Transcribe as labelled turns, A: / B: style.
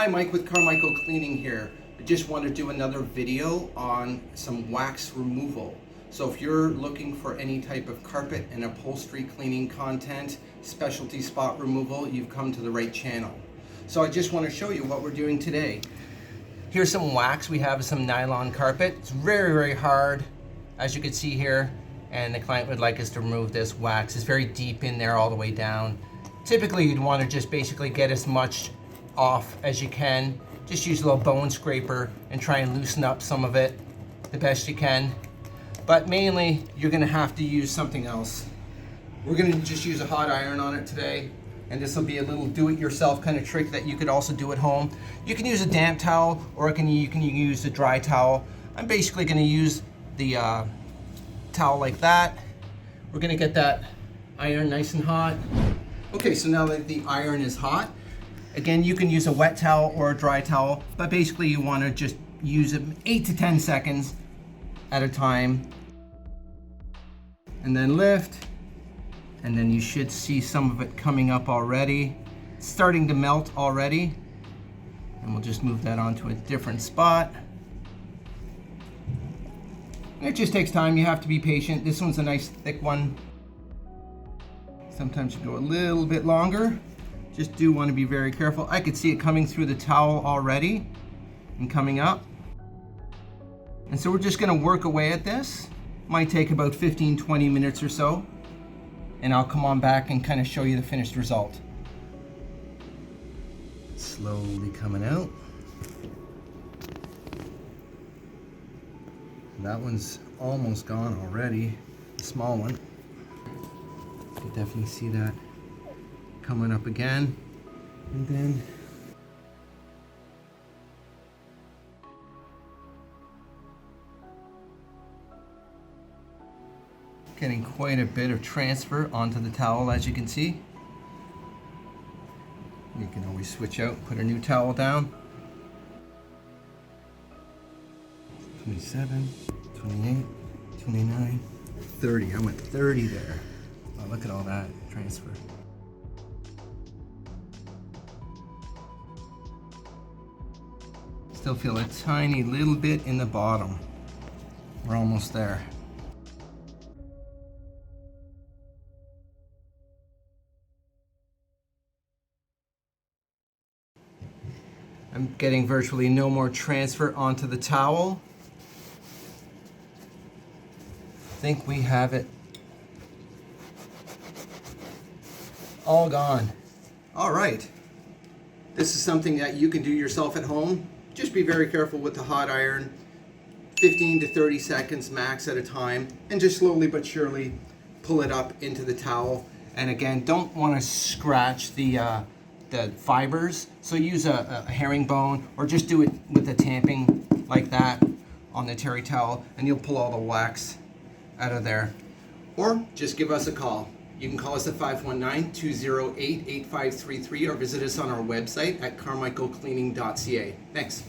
A: Hi, Mike with Carmichael Cleaning here. I just want to do another video on some wax removal. So if you're looking for any type of carpet and upholstery cleaning content, specialty spot removal, you've come to the right channel. So I just want to show you what we're doing today. Here's some wax. We have some nylon carpet. It's very, very hard, as you can see here. And the client would like us to remove this wax. It's very deep in there all the way down. Typically, you'd want to just basically get as much off as you can. Just use a little bone scraper and try and loosen up some of it the best you can. But mainly, you're gonna have to use something else. We're gonna just use a hot iron on it today, and this will be a little do-it-yourself kind of trick that you could also do at home. You can use a damp towel, or you can use a dry towel. I'm basically gonna use the towel like that. We're gonna get that iron nice and hot. Okay, so now that the iron is hot, again, you can use a wet towel or a dry towel, but basically you want to just use it 8 to 10 seconds at a time. And then lift, and then you should see some of it coming up already. It's starting to melt already. And we'll just move that onto a different spot. It just takes time, you have to be patient. This one's a nice thick one. Sometimes you go a little bit longer. Just do want to be very careful. I could see it coming through the towel already and coming up. And so we're just going to work away at this. Might take about 15-20 minutes or so. And I'll come on back and kind of show you the finished result. Slowly coming out. That one's almost gone already. The small one. You can definitely see that coming up again, and then getting quite a bit of transfer onto the towel, as you can see. You can always switch out, put a new towel down. 27, 28, 29, 30. I went 30 there. Oh, look at all that transfer. Still feel a tiny little bit in the bottom. We're almost there. I'm getting virtually no more transfer onto the towel. I think we have it all gone. All right. This is something that you can do yourself at home. Just be very careful with the hot iron, 15 to 30 seconds max at a time, and just slowly but surely pull it up into the towel. And again, don't want to scratch the fibers, so use a herringbone, or just do it with a tamping like that on the terry towel, and you'll pull all the wax out of there. Or just give us a call. You can call us at 519-208-8533 or visit us on our website at carmichaelcleaning.ca. Thanks.